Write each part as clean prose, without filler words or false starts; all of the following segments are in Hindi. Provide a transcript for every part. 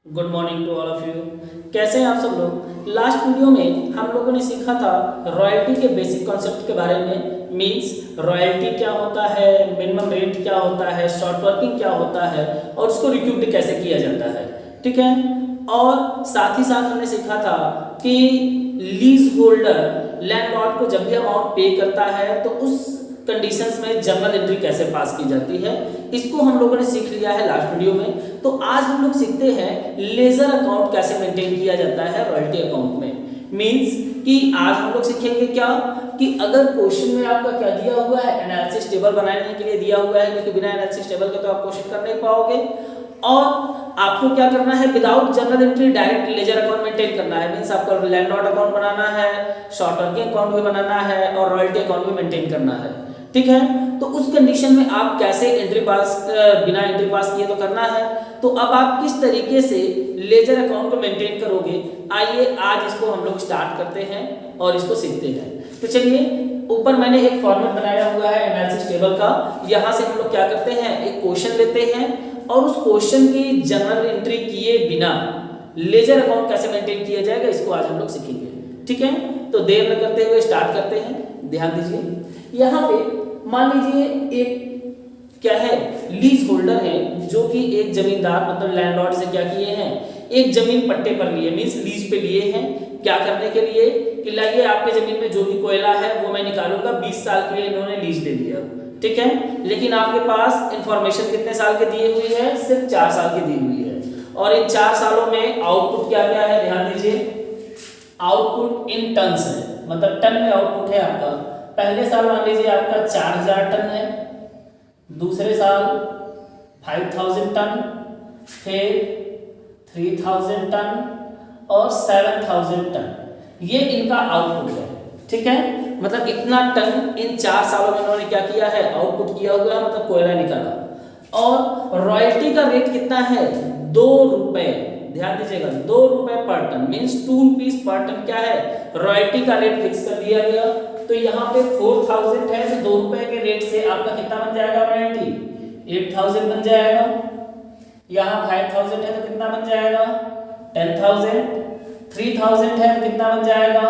Good morning to all of you. कैसे हैं आप सब लोग। लास्ट वीडियो में हम लोगों ने सीखा था रॉयल्टी के बेसिक कॉन्सेप्ट के बारे में। मींस रॉयल्टी क्या होता है, मिनिमम रेट क्या होता है, शॉर्ट वर्किंग क्या होता है और उसको रिक्यूप्ड कैसे किया जाता है। ठीक है। और साथ ही साथ हमने सीखा था कि लीज होल्डर लैंडलॉर्ड को जब भी अमाउंट पे करता है तो उस कंडीशंस में जर्नल एंट्री कैसे पास की जाती है, इसको हम लोगों ने सीख लिया है लास्ट वीडियो में। तो आज हम लोग सीखते हैं लेजर अकाउंट कैसे मेंटेन किया जाता है रॉयल्टी अकाउंट में। मींस कि आज हम लोग सीखेंगे क्या कि अगर क्वेश्चन में आपका क्या दिया हुआ है, एनालिसिस टेबल बनाने के लिए दिया हुआ है, क्योंकि बिना एनालिसिस टेबल के तो आप क्वेश्चन कर नहीं पाओगे। और आपको क्या करना है, without journal entry direct ledger account maintain करना है। मींस आपको लैंडलॉर्ड अकाउंट बनाना है, शॉर्ट वर्किंग अकाउंट भी बनाना है और रॉयल्टी अकाउंट भी मेंटेन करना है। ठीक है। तो उस कंडीशन में आप कैसे एंट्री पास, बिना एंट्री पास किए तो करना है। तो अब आप किस तरीके से लेजर अकाउंट को मेंटेन करोगे, आइए आज इसको हम लोग स्टार्ट करते हैं और इसको सीखते हैं। तो चलिए, ऊपर मैंने एक फॉर्मेट बनाया हुआ है एनालिसिस टेबल का। यहाँ से हम लोग क्या करते हैं, एक क्वेश्चन लेते हैं और उस क्वेश्चन की जर्नल एंट्री किए बिना लेजर अकाउंट कैसे मेंटेन किया जाएगा, इसको आज हम लोग सीखेंगे। ठीक है। तो देर न करते हुए स्टार्ट करते हैं। ध्यान दीजिए, यहाँ पे मान लीजिए एक क्या है, लीज होल्डर है जो कि एक जमींदार मतलब लैंडलॉर्ड से क्या किए हैं, एक जमीन पट्टे पर लिए, मींस लीज पे लिए हैं। क्या करने के लिए कि लाइए आपके जमीन में जो भी कोयला है वो मैं निकालूंगा, 20 साल के लिए इन्होंने लीज ले लिया। ठीक है। लेकिन आपके पास इंफॉर्मेशन कितने साल की दी हुई है, सिर्फ 4 साल की दी हुई है। और इन 4 सालों में आउटपुट क्या क्या है, ध्यान दीजिए, आउटपुट इन टन्स है, मतलब टन में आउटपुट है आपका। पहले साल मान लीजिए आपका 4000 टन है, दूसरे साल 5000 टन, फिर 3000 टन और 7000 टन, ये इनका आउटपुट है। ठीक है। मतलब इतना टन इन 4 सालों में इन्होंने क्या किया है, आउटपुट किया हुआ है, मतलब कोयला निकाला। और रॉयल्टी का रेट कितना है, 2 रुपए। ध्यान दीजिएगा, 2 रुपए per ton, means 2 rupees per ton क्या है, रॉयल्टी का रेट फिक्स कर दिया गया। तो यहाँ पे 4000 है तो 2 रुपए के रेट से आपका कितना बन जाएगा रॉयल्टी, 8000 बन जाएगा। यहाँ 5000 है तो कितना बन जाएगा, 10000। 3000 है तो कितना बन जाएगा,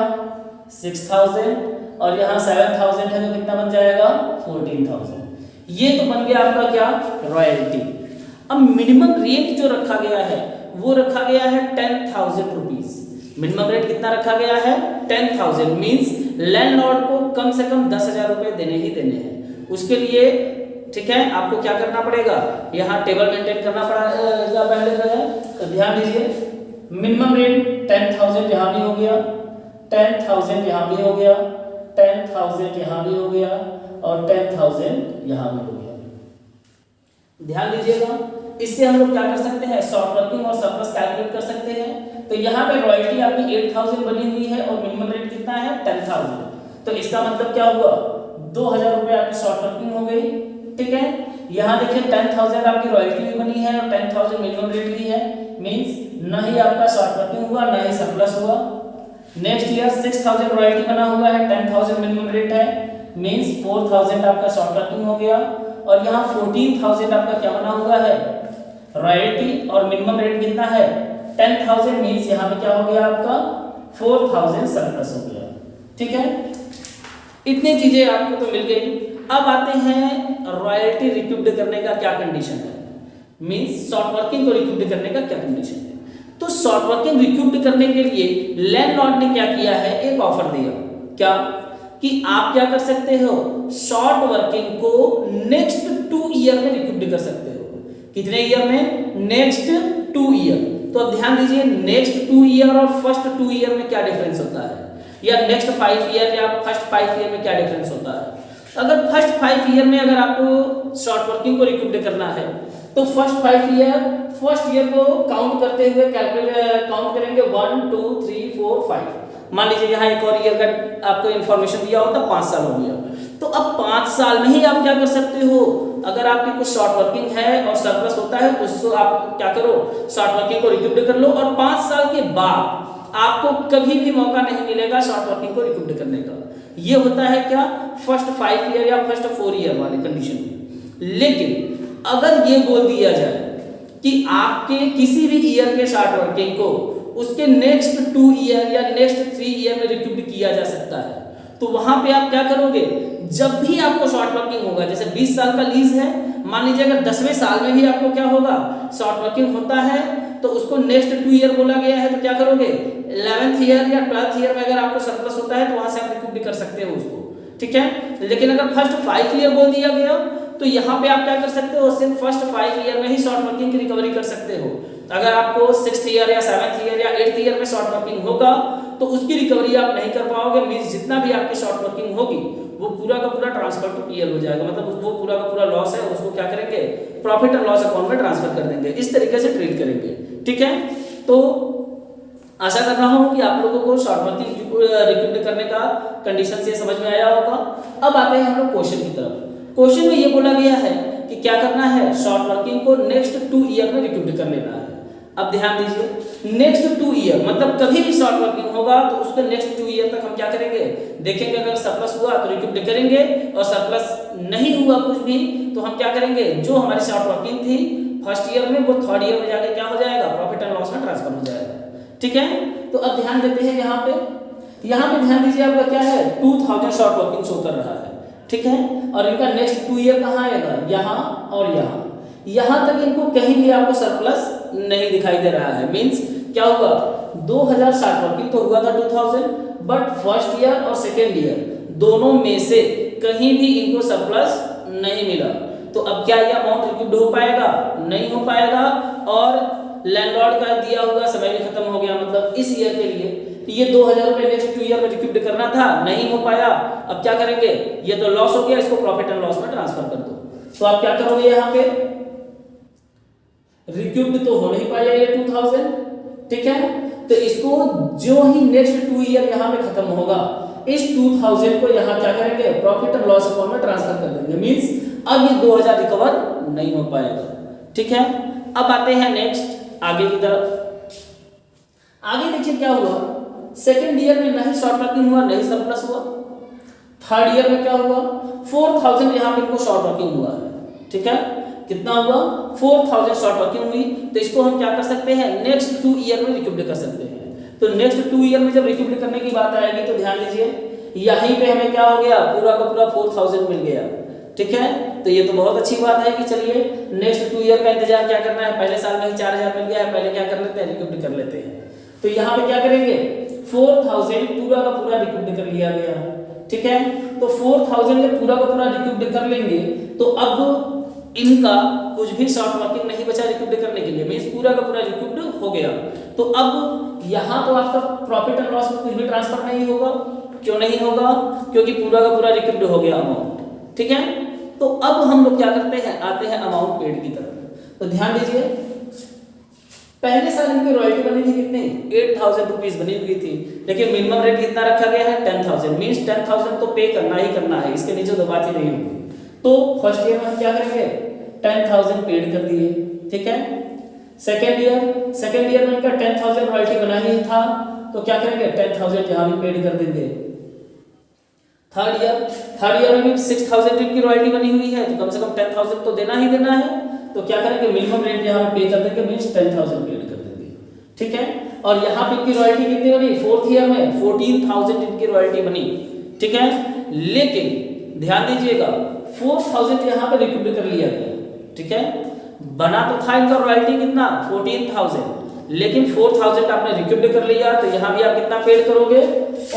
6000। और यहाँ 7000 है तो कितना बन जाएगा, 14000। ये तो बन गया आपका क्या, रॉयल्टी। अब मिनिमम रेट जो रखा गया है वो रखा गया है 10,000 रुपीज। मिनिमम रेट कितना रखा गया है, 10,000। मींस लैंडलॉर्ड को कम से कम 10,000 रुपए देने ही देने हैं। उसके लिए ठीक है, आपको क्या करना पड़ेगा, यहाँ टेबल मेंटेन करना पड़ेगा पहले जो है। तो ध्यान दीजिए, मिनिमम रेट 10,000 यहाँ भी हो गया, 10,000 यहाँ भी हो गया, 10,000 यहाँ भी हो गया और 10,000 यहाँ भी हो गया। ध्यान दीजिएगा, इससे हम लोग क्या कर सकते हैं, शॉर्ट वर्किंग और सरप्लस कैलकुलेट कर सकते हैं। तो यहाँ पे रॉयल्टी आपकी 8000 बनी हुई है और मिनिमम रेट कितना है, 10,000। तो इसका मतलब क्या हुआ, 2000 रुपए आपकी शॉर्ट वर्किंग हो गई। ठीक है। यहाँ देखिए 10,000 आपकी रॉयल्टी भी बनी है और 10,000 मिनिमम रेट भी है। मींस न ही आपका शॉर्ट वर्किंग हुआ न ही सरप्लस हुआ। नेक्स्ट ईयर 6000 रॉयल्टी बना हुआ है, 10,000 मिनिमम रेट है, मींस 4000 आपका शॉर्ट वर्किंग हो गया। और यहाँ 14,000 आपका क्या बना हुआ है, रॉयल्टी, और मिनिमम रेट कितना है, 10,000। मींस यहाँ पे क्या हो गया आपका, 4000 सरप्लस हो गया। ठीक है। इतनी चीजें आपको तो मिल गई। अब आते हैं रॉयल्टी रिक्यूप्ड करने का क्या कंडीशन है, मींस शॉर्ट वर्किंग को रिक्यूप्ड करने का क्या कंडीशन है। तो शॉर्ट वर्किंग रिक्यूप्ड करने के लिए लैंडलॉर्ड ने क्या किया है, एक ऑफर दिया, क्या कि आप क्या कर सकते हो, शॉर्ट वर्किंग को नेक्स्ट 2 ईयर में रिक्यूप्ड कर सकते हो। कितने ईयर में, नेक्स्ट 2 ईयर। तो अब ध्यान दीजिए, नेक्स्ट 2 ईयर और फर्स्ट 2 ईयर में क्या डिफरेंस होता है, या नेक्स्ट 5 ईयर या फर्स्ट 5 ईयर में क्या डिफरेंस होता है। अगर फर्स्ट 5 ईयर में अगर आपको शॉर्ट वर्किंग को रिक्यूप्ड करना है तो फर्स्ट ईयर को काउंट करते हुए काउंट करेंगे 1 2 3 4 5। मान लीजिए यहाँ एक और ईयर का आपको इंफॉर्मेशन दिया होता, 5 साल हो गया। तो अब 5 साल में ही आप क्या कर सकते हो, अगर आपकी कुछ शॉर्ट वर्किंग है और सरप्लस होता है तो उसको आप क्या करो, शॉर्ट वर्किंग को रिक्यूप्ड कर लो। और 5 साल के बाद आपको कभी भी मौका नहीं मिलेगा शॉर्ट वर्किंग को रिक्यूप्ड करने का। ये होता है क्या, फर्स्ट 5 ईयर या फर्स्ट 4 ईयर वाले कंडीशन में। लेकिन अगर ये बोल दिया जाए कि आपके किसी भी ईयर के शॉर्ट वर्किंग को उसके नेक्स्ट 2 ईयर या नेक्स्ट 3 ईयर में रिक्यूब किया जा सकता है। तो वहां पे आप क्या करोगे, जब भी आपको शॉर्ट वर्किंग होगा, जैसे 20 साल का लीज है, मान लीजिए अगर 10वें साल में भी आपको क्या होगा, शॉर्ट वर्किंग होता है, तो उसको नेक्स्ट 2 ईयर बोला गया है, तो क्या करोगे 11th ईयर या 12th ईयर में अगर आपको सरप्लस होता है तो वहां से आप रिक्यूब भी कर सकते हो उसको, ठीक है। लेकिन अगर फर्स्ट 5 ईयर बोल दिया गया तो यहाँ पे आप क्या कर सकते हो, सिर्फ फर्स्ट 5 ईयर में ही शॉर्ट वर्किंग की रिकवरी कर सकते हो। अगर आपको 6th ईयर या 7th ईयर या 8th ईयर में शॉर्ट वर्किंग होगा तो उसकी रिकवरी आप नहीं कर पाओगे, मींस जितना भी आपकी शॉर्ट वर्किंग होगी वो पूरा का पूरा ट्रांसफर टू पीएल हो जाएगा, मतलब वो पूरा का पूरा लॉस है और उसको क्या करेंगे, प्रॉफिट एंड लॉस अकाउंट में ट्रांसफर कर देंगे, इस तरीके से ट्रीट करेंगे, ठीक है। तो आशा कर रहा हूं कि आप लोगों को शॉर्ट वर्किंग रिक्रूट करने का कंडीशन से समझ में आया होगा। अब आते हैं हम लोग क्वेश्चन की तरफ। क्वेश्चन में ये बोला गया है कि क्या करना है, शॉर्ट वर्किंग को नेक्स्ट 2 ईयर में रिक्रूट कर लेना है। अब ध्यान दीजिए, नेक्स्ट 2 ईयर मतलब कभी भी शॉर्ट वर्किंग होगा तो उसके नेक्स्ट 2 ईयर तक हम क्या करेंगे, देखेंगे, अगर सरप्लस हुआ तो रिक्रूट करेंगे और सरप्लस नहीं हुआ कुछ भी तो हम क्या करेंगे, जो हमारी शॉर्ट वर्किंग थी फर्स्ट ईयर में वो थर्ड ईयर में जाके क्या हो जाएगा, प्रॉफिट एंड लॉस में ट्रांसफर हो जाएगा, ठीक है। तो अब ध्यान देते हैं यहाँ पे ध्यान दीजिए, आपका क्या है 2000 शॉर्ट वर्किंग शो कर रहा है, ठीक है, और इनका नेक्स्ट 2 ईयर कहाँ आएगा, यहाँ और यहाँ तक इनको कहीं भी आपको सरप्लस नहीं दिखाई दे रहा है। मींस क्या होगा, 2000 शॉर्ट वर्किंग तो हुआ था 2000, बट फर्स्ट ईयर और सेकेंड ईयर दोनों में से कहीं भी इनको सरप्लस नहीं मिला। तो अब क्या ये अमाउंट रिक्यूड हो पाएगा, नहीं हो पाएगा, और लैंडलॉर्ड का दिया हुआ समय भी खत्म हो गया, मतलब इस ईयर के लिए ये 2000 रुपए नेक्स्ट 2 ईयर में रिक्यूड करना था, नहीं हो पाया। अब क्या करेंगे, ये तो लॉस हो गया, इसको प्रॉफिट एंड लॉस में ट्रांसफर कर दो। तो आप क्या करोगे, यहाँ पे रिक्यूब्ड तो हो नहीं पाया ये 2000, ठीक है, तो इसको जो ही नेक्स्ट 2 ईयर यहाँ पे खत्म होगा, इस 2000 को यहाँ क्या करेंगे, प्रॉफिट एंड लॉस अकाउंट में ट्रांसफर कर देंगे। मींस अब ये 2000 रिकवर नहीं हो पाएगा, ठीक है। अब आते हैं नेक्स्ट आगे की तरफ। आगे देखिए क्या हुआ, सेकेंड ईयर में नहीं शॉर्ट वर्किंग हुआ, नहीं सरप्लस हुआ। थर्ड ईयर में क्या हुआ, 4000 यहाँ पे इनको शॉर्ट वर्किंग हुआ है, ठीक है, कितना हुआ 4000 शॉर्ट वर्किंग हुई। तो इसको हम क्या कर सकते हैं, नेक्स्ट 2 ईयर में रिक्यूब कर सकते हैं। तो नेक्स्ट 2 ईयर में जब रिक्यूब करने की बात आएगी तो ध्यान दीजिए, यहीं पे हमें क्या हो गया, पूरा का पूरा 4000 मिल गया, ठीक है। तो ये तो बहुत अच्छी बात है कि चलिए नेक्स्ट 2 ईयर का इंतजार क्या करना है, पहले साल में ही 4000 मिल गया है, पहले क्या कर लेते हैं, रिक्यूब कर लेते हैं। तो यहाँ पे क्या करेंगे, 4000 पूरा का पूरा रिक्यूब कर लिया गया, ठीक है। तो 4000 जब पूरा का पूरा रिक्यूब कर लेंगे तो अब इनका कुछ भी शॉर्ट वर्किंग नहीं बचा रिक्यूब करने के लिए, मींस पूरा का पूरा रिक्यूब हो गया। तो अब यहाँ तो आपका प्रॉफिट एंड लॉस में कुछ भी ट्रांसफर नहीं होगा, क्यों नहीं होगा, क्योंकि पूरा का पूरा रिक्यूब हो गया अमाउंट, ठीक है। तो अब हम लोग क्या करते हैं, आते हैं अमाउंट पेड की तरफ। तो ध्यान दीजिए, पहले साल इनकी रॉयल्टी बनी थी कितनी, 8000 रुपीज बनी हुई थी, लेकिन मिनिमम रेट कितना रखा गया है, 10000, मींस 10000 तो पे करना ही करना है, इसके नीचे तो बात ही नहीं होगी। तो फर्स्ट ईयर में हम क्या करेंगे, 10000 पेड कर दिए, ठीक है। सेकेंड ईयर में इनका 10000 रॉयल्टी बना ही था, तो क्या करेंगे 10000 यहाँ भी पेड कर देंगे। थर्ड ईयर में भी 6000 इनकी रॉयल्टी बनी हुई है, तो कम से कम 10000 तो देना ही देना है, तो क्या करेंगे मिनिमम रेट यहाँ पे पे कर देंगे, मींस 10000 पेड कर देंगे, ठीक है। और यहाँ पे इनकी रॉयल्टी कितनी बनी, फोर्थ ईयर में 14000 इनकी रॉयल्टी बनी, ठीक है। लेकिन ध्यान दीजिएगा 4000 यहाँ पे रिक्यूब कर लिया गया, ठीक है। बना तो था इनका रॉयल्टी कितना 14000, लेकिन 4000 आपने रिक्यूब कर लिया, तो यहाँ भी आप कितना पेड करोगे,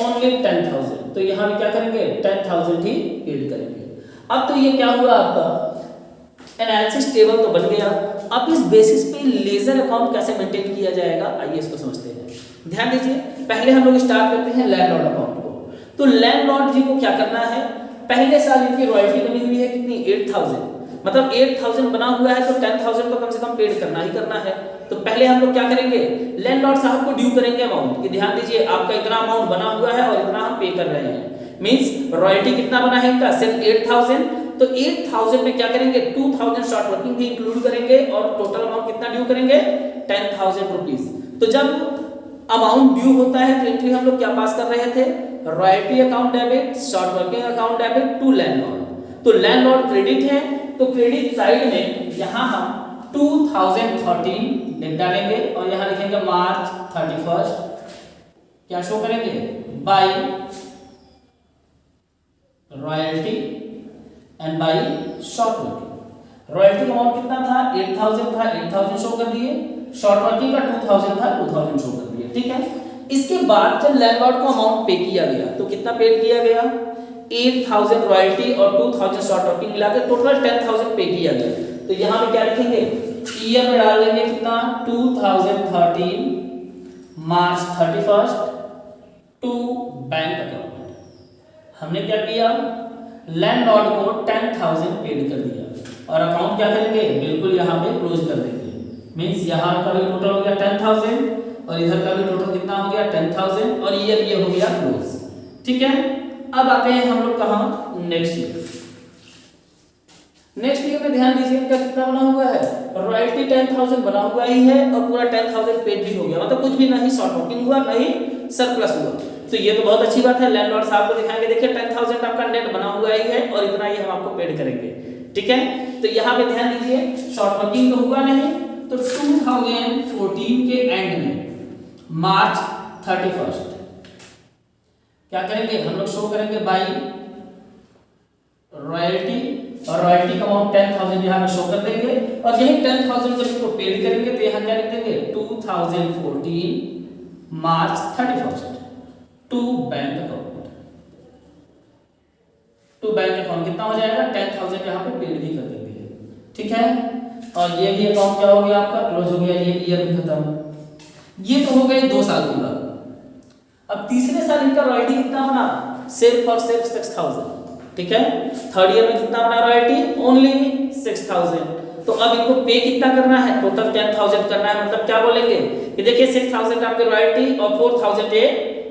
ओनली 10000। तो यहाँ भी क्या करेंगे 10000 ही पेड करेंगे। अब तो ये क्या हुआ, आपका एनालिसिस टेबल तो बन गया। अब इस बेसिस पे लेजर अकाउंट कैसे मेंटेन किया जाएगा, आइए इसको समझते हैं। ध्यान दीजिए, पहले हम लोग स्टार्ट करते हैं लैंडलॉर्ड अकाउंट को। तो लैंडलॉर्ड जी को क्या करना है, पहले साल इनकी रॉयल्टी बनी हुई है कितनी 8000, मतलब 8000 बना हुआ है, तो 10000 तो कम से कम पेड करना ही करना है। तो पहले हम लोग क्या करेंगे, लैंडलॉर्ड साहब को ड्यू करेंगे अमाउंट कि ध्यान दीजिए आपका इतना अमाउंट बना हुआ है और इतना हम पे कर रहे हैं। मींस रॉयल्टी कितना बना है इनका, सिर्फ 8000, तो 8000 में क्या करेंगे 2000 शॉर्ट वर्किंग भी इंक्लूड करेंगे और टोटल अमाउंट कितना ड्यू करेंगे 10000 रुपीज। तो जब अमाउंट ड्यू होता है तो एंट्री हम लोग क्या पास कर रहे थे, royalty account debit, short working account debit to landlord. तो लैंडलॉर्ड क्रेडिट है, तो क्रेडिट साइड में यहां हम 2013 डेट डालेंगे और यहाँ लिखेंगे मार्च 31, क्या शो करेंगे, by royalty and by short working. Royalty का अमाउंट कितना था, 8000 था, 8000 शो कर दिए, शॉर्ट वर्किंग का 2000 था, 2000 शो कर दिए, ठीक है। इसके बाद जब लैंडलॉर्ड को अमाउंट पे किया गया तो कितना पेड किया गया, 8000 रॉयल्टी और 2000 शॉर्ट वर्किंग मिला के टोटल 10000 पे किया गया। तो यहाँ पे क्या लिखेंगे, ईयर में डाल देंगे कितना, 2013 मार्च 31 टू बैंक अकाउंट। हमने क्या किया, लैंडलॉर्ड को 10000 पेड कर दिया और अकाउंट क्या करेंगे, बिल्कुल यहाँ पे क्लोज कर देंगे। मींस यहाँ का भी टोटल हो गया 10000 और इधर का भी टोटल कितना हो गया 10000 और ये हो गया क्लोज, ठीक है। अब आते हैं हम लोग कहाँ, नेक्स्ट ईयर। नेक्स्ट ईयर में ध्यान दीजिए इनका कितना बना हुआ है, रॉयल्टी 10000 बना हुआ ही है और पूरा 10000 पेड भी हो गया, मतलब कुछ भी नहीं शॉर्ट वर्किंग हुआ नहीं सरप्लस हुआ। तो ये तो बहुत अच्छी बात है, लैंडलॉर्ड साहब को दिखाएंगे, देखिए 10000 आपका नेट बना हुआ ही है और इतना ही हम आपको पेड करेंगे, ठीक है। तो यहाँ पे ध्यान दीजिए शॉर्ट वर्किंग तो हुआ नहीं, तो 2014 के एंड में मार्च 31 क्या करेंगे, हम लोग शो करेंगे बाय रॉयल्टी और रॉयल्टी का अमाउंट 10000 यहाँ पे शो कर देंगे और यही 10000 जब इसको पेड करेंगे तो यहाँ क्या लिख देंगे, 2014 March 31 to bank account. To bank account कितना हो जाएगा, 10000 यहाँ पे पेड भी कर देंगे, ठीक है। और ये भी अकाउंट क्या हो गया आपका, क्लोज हो गया, ये ईयर भी खत्म। ये तो हो गए 2 साल की बात। अब तीसरे साल इनका रॉयल्टी कितना बना, सिर्फ और सिर्फ 6000, ठीक है। थर्ड ईयर में कितना बना रॉयल्टी, ओनली 6000। तो अब इनको पे कितना करना है, टोटल 10000 करना है, मतलब क्या बोलेंगे कि देखिए 6000 आपके रॉयल्टी और 4000 ये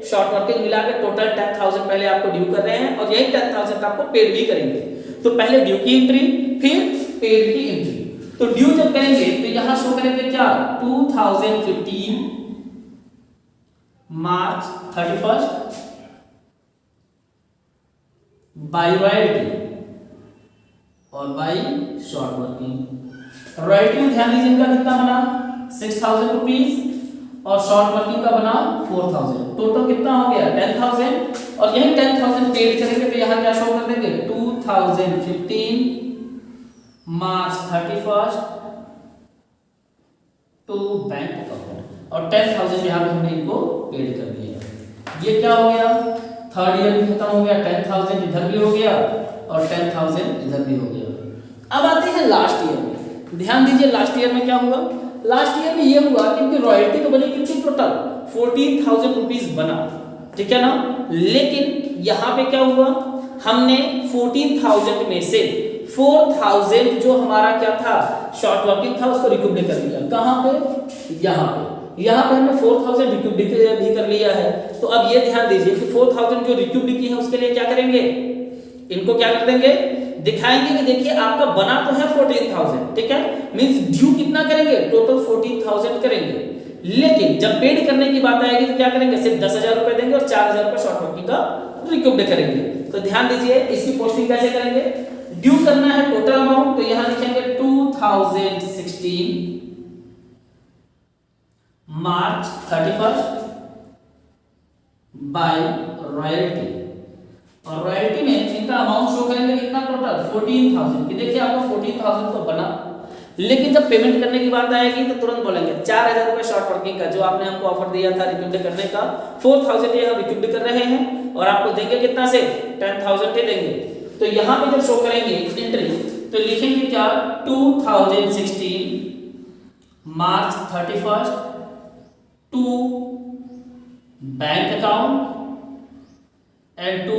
शॉर्ट वर्किंग मिला के टोटल 10000 पहले आपको ड्यू कर रहे हैं और यही 10000 आपको पेड भी करेंगे। तो पहले ड्यू की एंट्री फिर पेड की एंट्री। तो ड्यू जब करेंगे तो यहां शो करेंगे क्या, 2015 मार्च 31 बाय रॉयल्टी और बाय शॉर्ट वर्किंग। रॉयल्टी में ध्यान दीजिए इनका कितना बना, 6000 रुपीज और शॉर्ट वर्किंग का बना 4000, टोटल कितना हो गया 10000 और यही 10000 पेड करेंगे तो यहाँ क्या शो कर देंगे, 2015 मार्च 31 टू बैंक अकाउंट और 10000 यहाँ पे हमने इनको पेड कर दिया। ये क्या हो गया, थर्ड ईयर भी खत्म हो गया, 10000 इधर भी हो गया और 10000 इधर भी हो गया। अब आते हैं लास्ट ईयर में। ध्यान दीजिए लास्ट ईयर में क्या हुआ, लास्ट ईयर में ये हुआ कि इनकी रॉयल्टी तो बनी कितनी, टोटल 14000 रुपीज बना, ठीक है ना। लेकिन यहाँ पे क्या हुआ, हमने 14000 में से 4000 जो हमारा क्या था शॉर्ट वर्किंग था उसको रिकूप कर लिया। कहाँ पे, यहाँ पे हमने 4000 रिक्यूब भी कर लिया है। तो अब ये ध्यान दीजिए कि 4000 जो रिक्यूब की है उसके लिए क्या करेंगे, इनको क्या कर देंगे, दिखाएंगे कि देखिए आपका बना तो है 14000, ठीक है। मींस ड्यू कितना करेंगे, टोटल 14000 करेंगे, लेकिन जब पेड करने की बात आएगी तो क्या करेंगे, सिर्फ 10000 रुपए देंगे और 4000 रुपए शॉर्ट वर्किंग का रिक्यूब करेंगे। तो ध्यान दीजिए इसकी पोस्टिंग कैसे करेंगे, ड्यू करना है टोटल अमाउंट, तो यहां लिखेंगे 2016 मार्च 31 बाय रॉयल्टी और रॉयल्टी में इनका अमाउंट शो करेंगे कितना, टोटल 14000 कि देखिए आपको 14000 तो बना, लेकिन जब पेमेंट करने की बात आएगी तो तुरंत बोलेंगे 4000 रुपए शॉर्ट वर्किंग का जो आपने हमको ऑफर दिया था रिक्यूब करने का, 4000 ये हम रिक्यूब कर रहे हैं और आपको देंगे कितना से 10000 ही देंगे। तो यहाँ पे जब शो करेंगे एंट्री तो लिखेंगे क्या, 2016 March 31 to bank account and to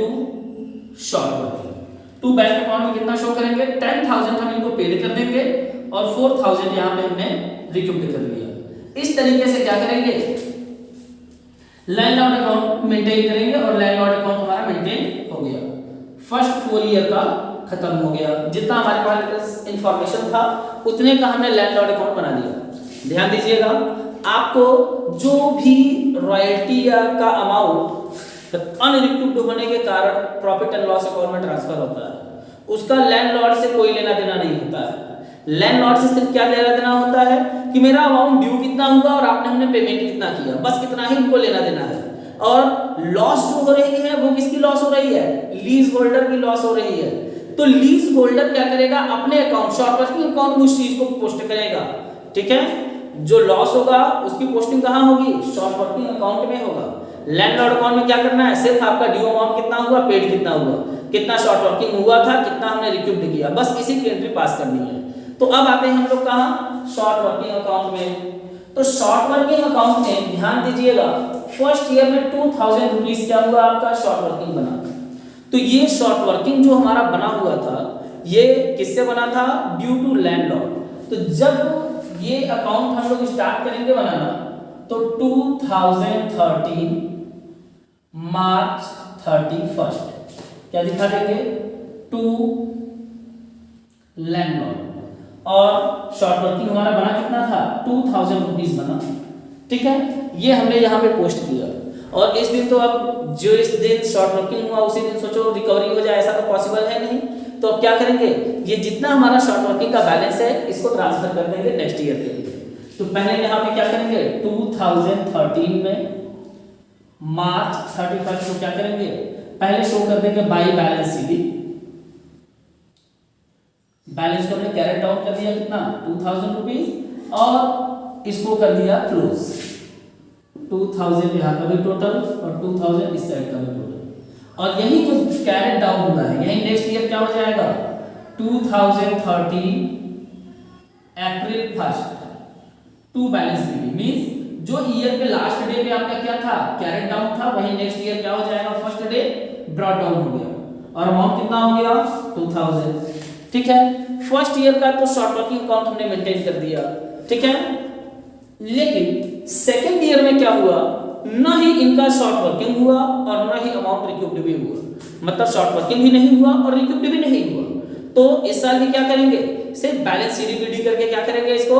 short working. To bank account में कितना शो करेंगे, 10000 हम इनको पेड कर देंगे और 4000 यहाँ पे हमने रिक्यूब कर लिया। इस तरीके से क्या करेंगे, लैंडलॉर्ड अकाउंट मेंटेन करेंगे और लैंडलॉर्ड अकाउंट हमारा मेंटेन हो गया। फर्स्ट 4 ईयर का खत्म हो गया, जितना हमारे पास इंफॉर्मेशन था उतने का हमने लैंडलॉर्ड अकाउंट बना लिया। ध्यान दीजिएगा आपको जो भी रॉयल्टी का अमाउंट अनरिक्यूब्ड होने के कारण प्रॉफिट एंड लॉस अकाउंट में ट्रांसफर होता है उसका लैंडलॉर्ड से कोई लेना देना नहीं होता है। लैंडलॉर्ड से सिर्फ क्या लेना देना होता है कि मेरा अमाउंट ड्यू कितना हुआ और आपने हमने पेमेंट कितना किया, बस कितना ही उनको लेना देना है। और लॉस जो हो रही है वो किसकी लॉस हो रही है, लीज होल्डर की लॉस हो रही है। तो लीज होल्डर क्या करेगा, अपने अकाउंट शॉर्ट वर्किंग अकाउंट में उस चीज को पोस्ट करेगा, ठीक है। जो लॉस होगा उसकी पोस्टिंग कहाँ होगी, शॉर्ट वर्किंग अकाउंट में होगा। लैंडलॉर्ड अकाउंट में क्या करना है, सिर्फ आपका ड्यू अमाउंट कितना हुआ, पेड कितना हुआ, कितना शॉर्ट वर्किंग हुआ था, कितना हमने रिक्यूप्ड किया, बस इसी की एंट्री पास करनी है। तो अब आते हैं हम लोग कहाँ, शॉर्ट वर्किंग अकाउंट में। तो शॉर्ट वर्किंग अकाउंट में ध्यान दीजिएगा, फर्स्ट ईयर में 2000 रुपीज क्या हुआ आपका, शॉर्ट वर्किंग बना। तो ये शॉर्ट वर्किंग जो हमारा बना हुआ था ये किससे बना था, ड्यू टू लैंडलॉर्ड। तो जब ये अकाउंट हम लोग स्टार्ट करेंगे बनाना तो 2013 मार्च 31 क्या दिखा देंगे, टू लैंडलॉर्ड। और शॉर्ट वर्किंग हमारा बना कितना था, 2000 रुपीज बना, ठीक है। ये हमने यहाँ पे पोस्ट किया और इस दिन तो अब जो इस दिन शॉर्ट वर्किंग हुआ उसी दिन सोचो रिकवरी हो जाए, ऐसा तो पॉसिबल है नहीं। तो अब क्या करेंगे, ये जितना हमारा शॉर्ट वर्किंग का बैलेंस है इसको ट्रांसफर कर देंगे नेक्स्ट ईयर के लिए। तो पहले यहाँ पे क्या करेंगे, 2013 में मार्च 31 को क्या करेंगे, पहले शो कर देंगे बाई बैलेंस शीट। बैलेंस को हमने कैरेट डाउन कर दिया कितना, 2000 रुपीज, और इसको कर दिया क्लोज। 2000 यहाँ का भी टोटल और 2000 इस साइड का भी टोटल। और यही जो कैरेट डाउन हुआ है यही नेक्स्ट ईयर क्या हो जाएगा, 2013 अप्रैल 1 टू बैलेंस शीट। मींस जो ईयर के लास्ट डे पे आपका क्या था, कैरेट डाउन था, वही नेक्स्ट ईयर क्या हो जाएगा, फर्स्ट डे ब्रॉट डाउन हो गया और अमाउंट कितना हो गया, 2000, ठीक है। फर्स्ट ईयर का तो शॉर्ट वर्किंग अकाउंट हमने मेंटेन कर दिया, ठीक है। लेकिन सेकंड ईयर में क्या हुआ, ना ही इनका शॉर्ट वर्किंग हुआ और ना ही अमाउंट रिक्यूप्ड भी हुआ, मतलब शॉर्ट वर्किंग भी नहीं हुआ और रिक्यूप्ड भी नहीं हुआ। तो इस साल भी क्या करेंगे, सिर्फ बैलेंस सीडीपीडी करके क्या करेंगे, इसको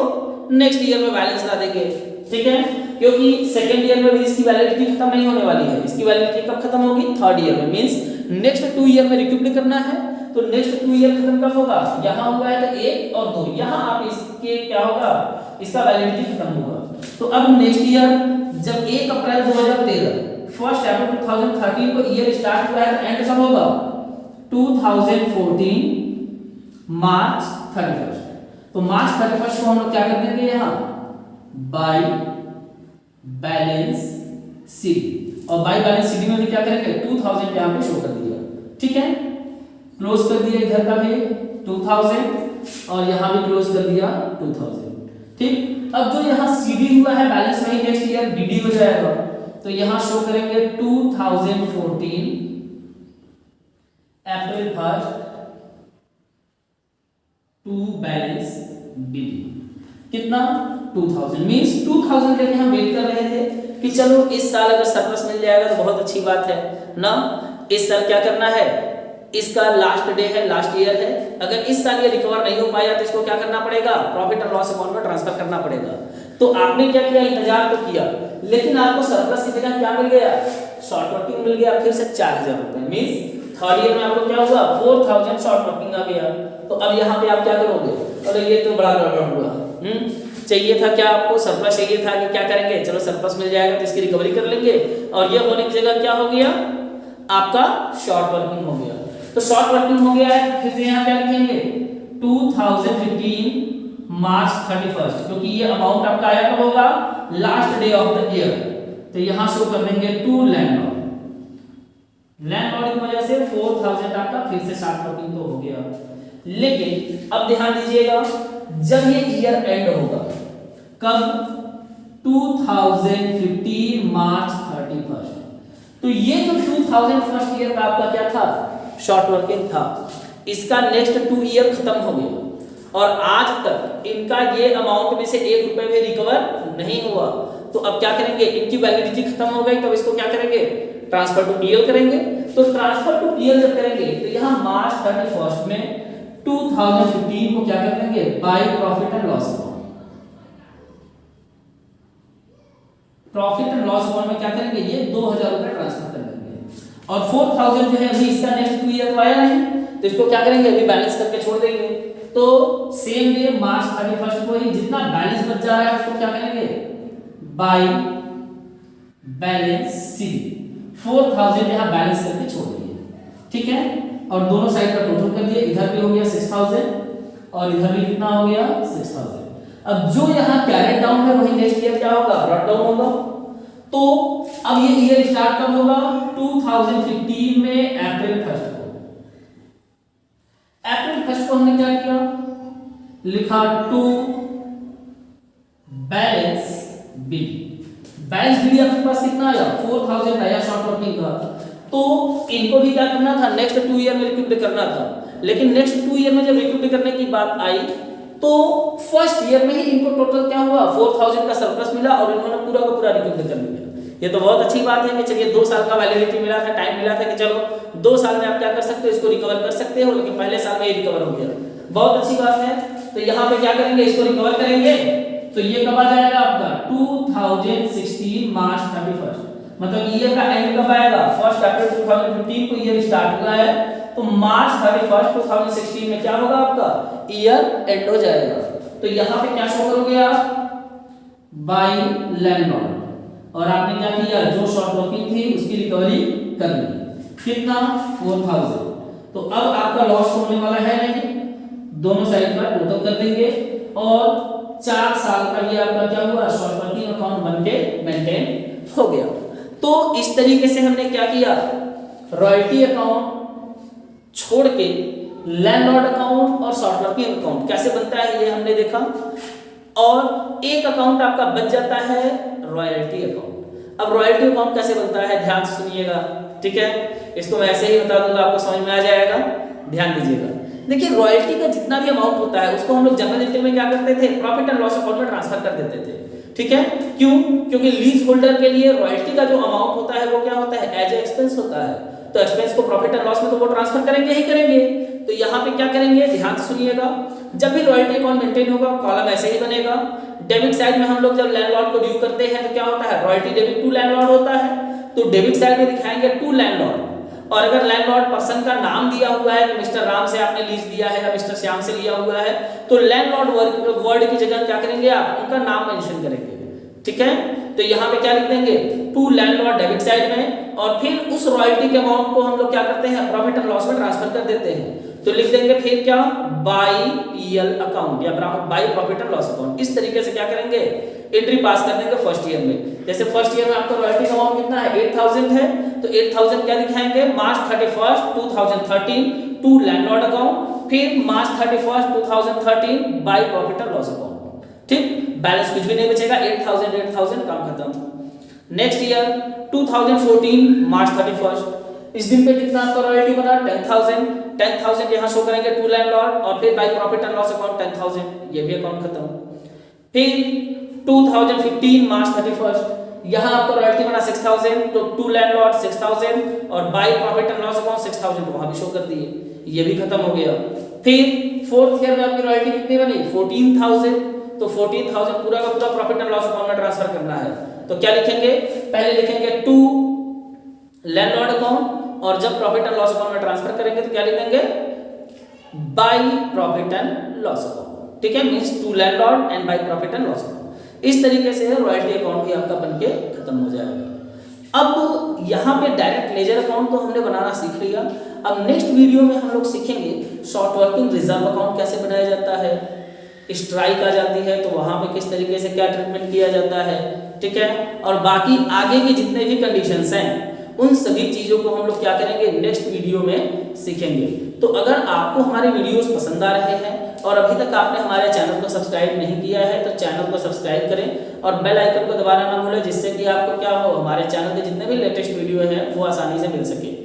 नेक्स्ट ईयर में बैलेंस ला देंगे, ठीक है। क्योंकि सेकंड ईयर में भी इसकी वैलिडिटी खत्म नहीं होने वाली है, इसकी वैलिडिटी कब खत्म होगी, थर्ड ईयर में। मींस नेक्स्ट 2 ईयर में रिक्यूप्ड करना है, तो नेक्स्ट 2 ईयर खत्म कब होगा, यहाँ हुआ है तो 1 और 2, यहाँ आप इसके क्या होगा, इसका वैलिडिटी खत्म होगा। तो अब नेक्स्ट ईयर जब 1 अप्रैल 2013 फर्स्ट अप्रैल 2013 को ईयर स्टार्ट हुआ है तो एंड कब होगा, 2014 मार्च 31। तो मार्च 31 को हम लोग क्या कर देंगे, यहाँ बाय बैलेंस शीट, और बाय बैलेंस शीट में भी क्या करेंगे, 2000 यहाँ पे शो कर दिया, ठीक है। क्लोज कर दिया इधर का भी 2000 और यहाँ भी क्लोज कर दिया 2000, ठीक। अब जो यहाँ सीडी हुआ है बैलेंस वही नेक्स्ट ईयर डीडी हो जाएगा। तो यहाँ शो करेंगे 2014 अप्रैल 1 टू बैलेंस डीडी कितना, 2000। मींस 2000 लेके हम वेट कर रहे थे कि चलो इस साल अगर सरप्लस मिल जाएगा तो बहुत अच्छी बात है ना। इस साल क्या करना है, इसका लास्ट डे है, लास्ट ईयर है। अगर इस साल ये रिकवर नहीं हो पाया तो इसको क्या करना पड़ेगा, प्रॉफिट और लॉस अकाउंट में ट्रांसफर करना पड़ेगा। तो आपने क्या किया, इंतजार तो किया, लेकिन आपको सरप्लस की जगह क्या मिल गया, शॉर्ट वर्किंग मिल गया फिर से 4000 रुपए। मींस थर्ड ईयर में आपको क्या हुआ, 4000 शॉर्ट वर्किंग आ गया। तो अब यहाँ पे आप क्या करोगे, अरे ये तो बड़ा गड़बड़ हुआ, चाहिए था क्या आपको, सरप्लस चाहिए था कि क्या करेंगे, चलो सरप्लस मिल जाएगा तो इसकी रिकवरी कर लेंगे, और ये होने की जगह क्या हो गया, आपका शॉर्ट वर्किंग हो गया। तो शॉर्ट वर्किंग हो गया है, फिर से यहाँ क्या लिखेंगे 2015 मार्च 31, क्योंकि ये अमाउंट आपका आया कब होगा, last day of the year. तो यहाँ शो कर देंगे टू लैंडलॉर्ड। लैंडलॉर्ड की वजह से 4000 आपका फिर से शॉर्ट वर्किंग तो हो गया। लेकिन अब ध्यान दीजिएगा, जब ये ईयर एंड होगा कब, 2015 मार्च 31, तो ये जो 2000 फर्स्ट ईयर का आपका क्या था, शॉर्ट वर्किंग था, इसका नेक्स्ट 2 ईयर खत्म हो गया और आज तक इनका ये अमाउंट में से 1 रुपए भी रिकवर नहीं हुआ। तो अब क्या करेंगे, इनकी वैलिडिटी खत्म हो गई, तब इसको क्या करेंगे, ट्रांसफर टू पीएल करेंगे। तो ट्रांसफर टू पीएल जब करेंगे तो यहाँ मार्च 31 में 2015 को क्या कर देंगे, by profit and loss account. Profit and loss account में क्या करेंगे, ये 2000 रुपए ट्रांसफर कर देंगे। और 4000 जो है अभी इसका नेक्स्ट 2 ईयर तो आया नहीं, तो इसको क्या करेंगे, अभी बैलेंस करके छोड़ देंगे। तो सेम डे मार्च 31 को ही जितना बैलेंस बच जा रहा है उसको क्या करेंगे, बाई बैलेंस सी 4000 यहाँ बैलेंस करके छोड़ दिए, ठीक है। और दोनों साइड का टोटल कर दिए, इधर भी हो गया 6000 और इधर भी कितना हो गया 6000। अब जो यहाँ कैरेट डाउन है वही नेक्स्ट ईयर क्या होगा, ब्रॉट डाउन होगा। तो अब ये ईयर स्टार्ट कब होगा, 2015 में अप्रैल 1 को। अप्रैल 1 को हमने क्या किया, लिखा to balance b. Balance b आपके पास कितना आया, 4000 आया शॉर्ट वर्किंग का। तो इनको भी क्या करना था, नेक्स्ट 2 ईयर में रिक्यूट करना था। लेकिन नेक्स्ट 2 ईयर में जब रिक्यूट करने की बात आई तो फर्स्ट ईयर में ही इनको टोटल क्या हुआ, 4000 का सरप्लस मिला और इन्होंने पूरा का पूरा रिक्यूट कर लिया। ये तो बहुत अच्छी बात है कि चलिए 2 साल का वैलिडिटी मिला था, टाइम मिला था कि चलो 2 साल में आप क्या कर सकते हो, इसको रिकवर कर सकते हो, लेकिन पहले साल में ही रिकवर हो गया, बहुत अच्छी बात है। तो यहाँ पे क्या करेंगे, इसको रिकवर करेंगे। तो ये कब आ जाएगा आपका 2016 मार्च 31, मतलब ईयर का एंड कब आएगा, 1 अप्रैल 2015 को ईयर स्टार्ट हुआ है, तो मार्च 31 2016 में क्या होगा आपका ईयर एंड हो जाएगा। तो यहाँ पे क्या शो करोगे आप, बाय लैंडलॉर्ड, और आपने क्या किया, जो शॉर्ट वर्किंग थी उसकी रिकवरी कर ली, कितना 4000। तो अब आपका लॉस होने वाला है नहीं, दोनों साइड का टोटल कर देंगे और 4 साल का ये आपका क्या हुआ, शॉर्ट वर्किंग अकाउंट बनके मेंटेन हो गया। तो इस तरीके से हमने क्या किया, रॉयल्टी अकाउंट छोड़ के लैंडलॉर्ड अकाउंट और शॉर्ट वर्किंग अकाउंट कैसे बनता है ये हमने देखा, और एक अकाउंट आपका बच जाता है रॉयल्टी अकाउंट। अब रॉयल्टी अकाउंट कैसे बनता है ध्यान से सुनिएगा, ठीक है, इसको मैं ऐसे ही बता दूंगा, आपको समझ में आ जाएगा, ध्यान दीजिएगा। देखिए रॉयल्टी का जितना भी अमाउंट होता है उसको हम लोग जनरल एंट्री में क्या करते थे, प्रॉफिट एंड लॉस अकाउंट में ट्रांसफर कर देते थे, ठीक है। क्यों, क्योंकि लीज होल्डर के लिए रॉयल्टी का जो अमाउंट होता है वो क्या होता है, एज ए एक्सपेंस होता है, तो एक्सपेंस को प्रॉफिट एंड लॉस में तो वो ट्रांसफर करेंगे ही करेंगे। तो यहाँ पे क्या करेंगे, ध्यान से सुनिएगा, जब भी रॉयल्टी अकाउंट मेंटेन होगा कॉलम ऐसे ही बनेगा। डेबिट साइड में हम लोग जब लैंडलॉर्ड को ड्यू करते हैं तो क्या होता है, रॉयल्टी डेबिट टू लैंडलॉर्ड होता है, तो डेबिट साइड में दिखाएंगे टू लैंडलॉर्ड। और अगर लैंडलॉर्ड पर्सन का नाम दिया हुआ है कि मिस्टर राम से आपने लीज लिया है या मिस्टर श्याम से लिया हुआ है, तो लैंडलॉर्ड वर्ड की जगह क्या करेंगे आप, उनका नाम मेंशन करेंगे, ठीक है। तो यहाँ पे क्या लिख देंगे, टू लैंडलॉर्ड डेबिट साइड में, और फिर उस रॉयल्टी के अमाउंट को हम लोग क्या करते हैं, प्रॉफिट एंड लॉस में ट्रांसफर कर देते हैं। तो लिख देंगे फिर क्या, बाय पीएल अकाउंट या bye profit and loss account. इस तरीके से क्या करेंगे, एंट्री पास कर देंगे फर्स्ट ईयर में। जैसे फर्स्ट ईयर में आपका रॉयल्टी का अमाउंट कितना है, 8000 है, तो 8000 क्या दिखाएंगे, मार्च 31 2013 टू लैंडलॉर्ड अकाउंट, फिर मार्च 31 2013 bye profit and loss account, ठीक। बैलेंस कुछ भी नहीं बचेगा, 8000 काम खत्म। नेक्स्ट ईयर 2014 मार्च 31, इस दिन पे कितना आपका रॉयल्टी बना, 10000 यहाँ शो करेंगे टू लैंडलॉर्ड, और फिर bye profit and loss account 10000, ये भी अकाउंट खत्म। फिर 2015 मार्च 31, यहाँ आपका रॉयल्टी बना 6000, तो टू लैंडलॉर्ड 6000 और bye profit and loss account 6000, तो वहां भी शो कर दिए, ये भी खत्म हो गया। फिर फोर्थ ईयर में आपकी रॉयल्टी कितनी बनी, 14000, तो 14000 पूरा का पूरा प्रॉफिट एंड लॉस अकाउंट में ट्रांसफर करना है। तो क्या लिखेंगे, पहले लिखेंगे टू लैंडलॉर्ड अकाउंट, और जब प्रॉफिट एंड लॉस अकाउंट में ट्रांसफर करेंगे तो क्या लिख देंगे, by profit and loss account, ठीक है, means to landlord and by profit and loss account. इस तरीके से रॉयल्टी अकाउंट भी आपका बनके खत्म हो जाएगा। अब यहाँ पे डायरेक्ट लेजर अकाउंट तो हमने बनाना सीख लिया। अब नेक्स्ट वीडियो में हम लोग सीखेंगे शॉर्ट वर्किंग रिजर्व अकाउंट कैसे बनाया जाता है, स्ट्राइक आ जाती है तो वहां पे किस तरीके से क्या ट्रीटमेंट किया जाता है, ठीक है, और बाकी आगे के जितने भी कंडीशंस हैं उन सभी चीजों को हम लोग क्या करेंगे, नेक्स्ट वीडियो में सीखेंगे। तो अगर आपको हमारे वीडियोस पसंद आ रहे हैं और अभी तक आपने हमारे चैनल को सब्सक्राइब नहीं किया है तो चैनल को सब्सक्राइब करें और बेल आइकन को दबाना ना भूलें, जिससे कि आपको क्या हो, हमारे चैनल के जितने भी लेटेस्ट वीडियो हैं वो आसानी से मिल सके।